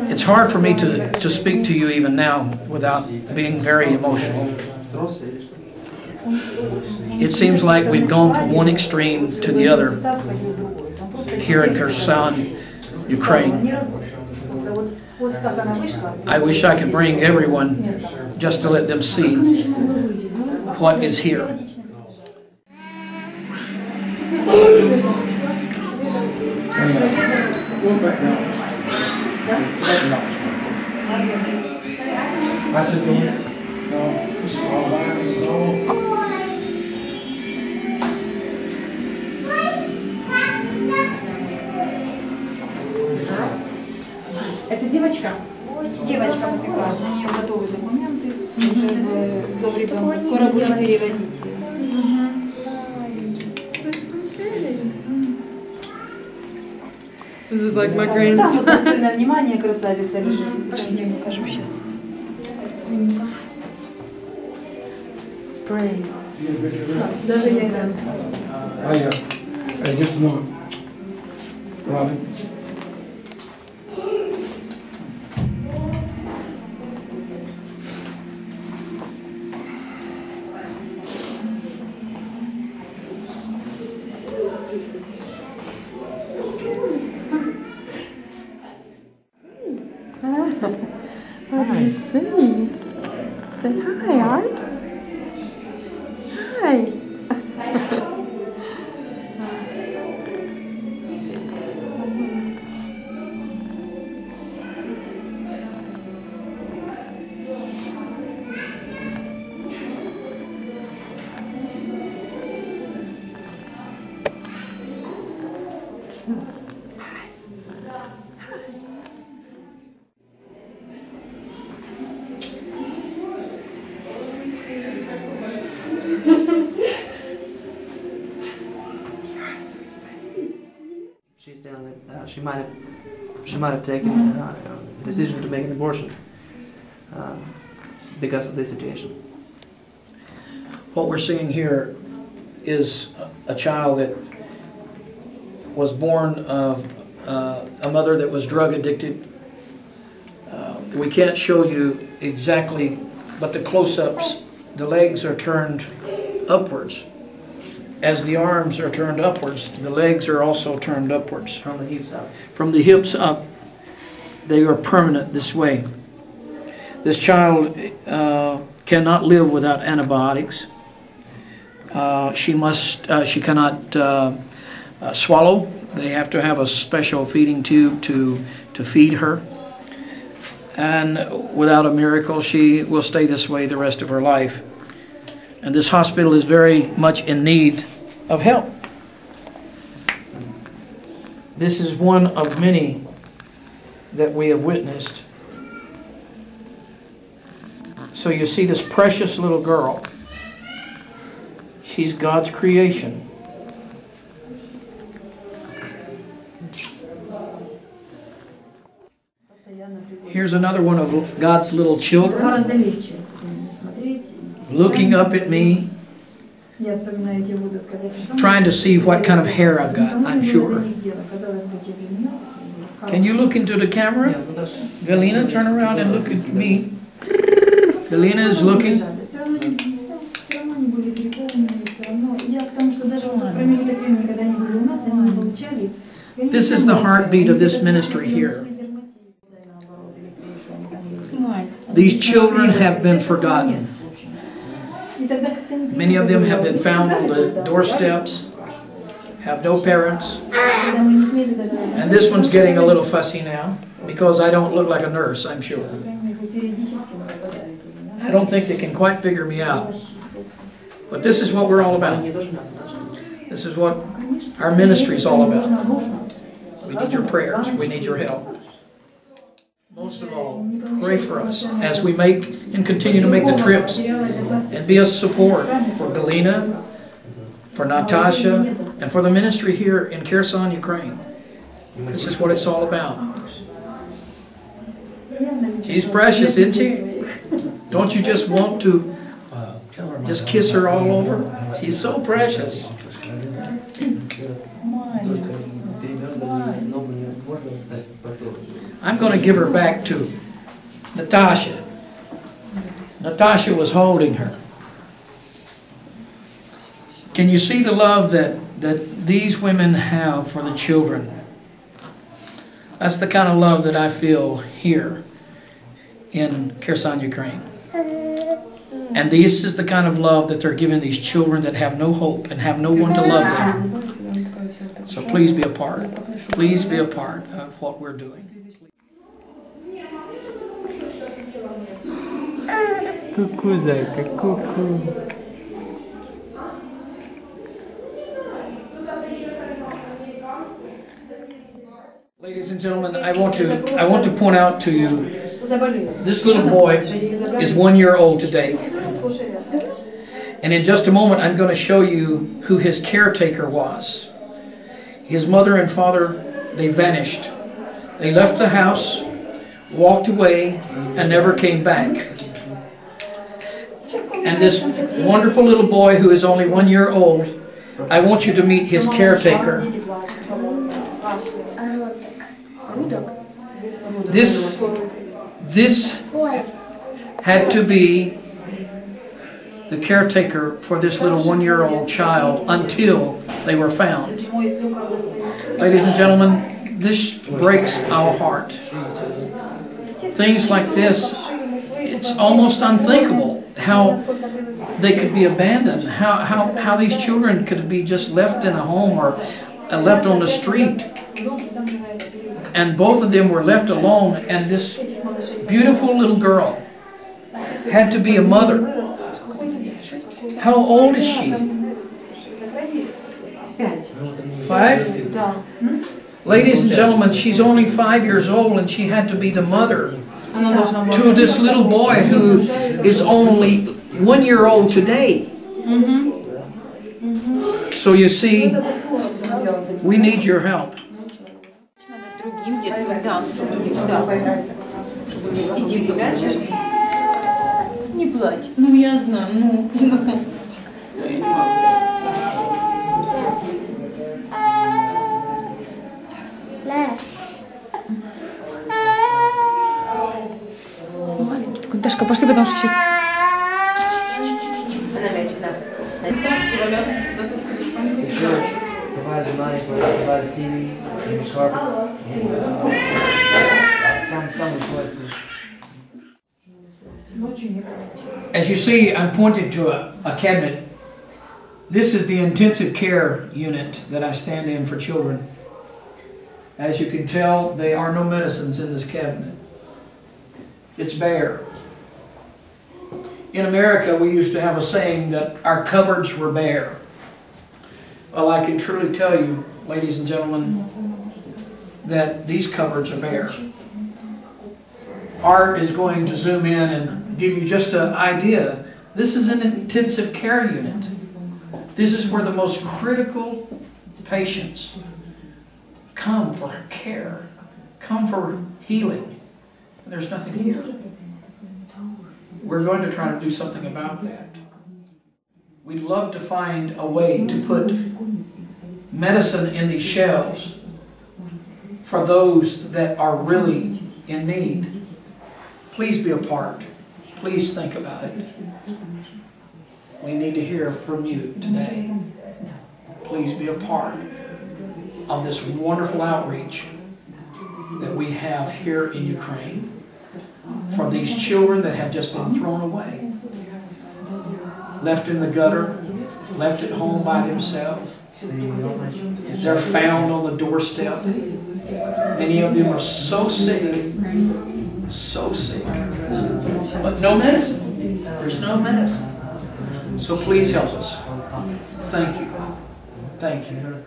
It's hard for me to speak to you even now without being very emotional. It seems like we've gone from one extreme to the other here in Kherson, Ukraine. I wish I could bring everyone just to let them see what is here. Это девочка. Девочка выпекает. На нее готовы документы. Скоро будем перевозить ее. This is like my grandson. Пристальное внимание, красавица лежит. Пошли, я покажу сейчас. Pray. Даже я гляну. Just a moment. Robin. What do you see? Say hi, Art. Hi. She's down that she might have taken a decision to make an abortion because of this situation. What we're seeing here is a child that was born of a mother that was drug addicted. We can't show you exactly, but the close-ups, the legs are turned upwards. As the arms are turned upwards, the legs are also turned upwards. From the hips up. From the hips up, they are permanent this way. This child cannot live without antibiotics. She cannot swallow. They have to have a special feeding tube to feed her. And without a miracle, she will stay this way the rest of her life. And this hospital is very much in need of help. This is one of many that we have witnessed. So you see this precious little girl. She's God's creation. Here's another one of God's little children, looking up at me, trying to see what kind of hair I've got, I'm sure. Can you look into the camera? Galina, turn around and look at me. Galina is looking. This is the heartbeat of this ministry here. These children have been forgotten. Many of them have been found on the doorsteps, have no parents. And this one's getting a little fussy now because I don't look like a nurse, I'm sure. I don't think they can quite figure me out. But this is what we're all about. This is what our ministry is all about. We need your prayers. We need your help. Most of all, pray for us as we make and continue to make the trips and be a support for Galina, for Natasha, and for the ministry here in Kherson, Ukraine. This is what it's all about. She's precious, isn't she? Don't you just want to just kiss her all over? She's so precious. I'm going to give her back to Natasha. Natasha was holding her. Can you see the love that these women have for the children? That's the kind of love that I feel here in Kherson, Ukraine. And this is the kind of love that they're giving these children that have no hope and have no one to love them. So please be a part. Please be a part of what we're doing. Coucou, Zach. Coucou. Ladies and gentlemen, I want to point out to you, this little boy is 1 year old today. And in just a moment, I'm going to show you who his caretaker was. His mother and father, they vanished. They left the house, walked away, and never came back. And this wonderful little boy who is only 1 year old, I want you to meet his caretaker. This had to be the caretaker for this little 1 year old child until they were found. Ladies and gentlemen, this breaks our heart. Things like this, it's almost unthinkable how they could be abandoned, how these children could be just left in a home or left on the street. And both of them were left alone, and this beautiful little girl had to be a mother. How old is she? 5? Ladies and gentlemen, she's only 5 years old, and she had to be the mother to this little boy who is only 1 year old today. So you see, we need your help. Не плачь. Ну, я знаю. Ну. Маленький. Дашка, пошли, потому что сейчас... Provide the money for it, provide the TV, and the carpet. Some requested. As you see, I'm pointing to a cabinet. This is the intensive care unit that I stand in for children. As you can tell, there are no medicines in this cabinet. It's bare. In America, we used to have a saying that our cupboards were bare. Well, I can truly tell you, ladies and gentlemen, that these cupboards are bare. Art is going to zoom in and give you just an idea. This is an intensive care unit. This is where the most critical patients come for care, come for healing. There's nothing here. We're going to try to do something about that. We'd love to find a way to put medicine in these shelves for those that are really in need. Please be a part. Please think about it. We need to hear from you today. Please be a part of this wonderful outreach that we have here in Ukraine for these children that have just been thrown away, left in the gutter, left at home by themselves. They're found on the doorstep. Many of them are so sick, but no medicine. There's no medicine. So please help us. Thank you. Thank you.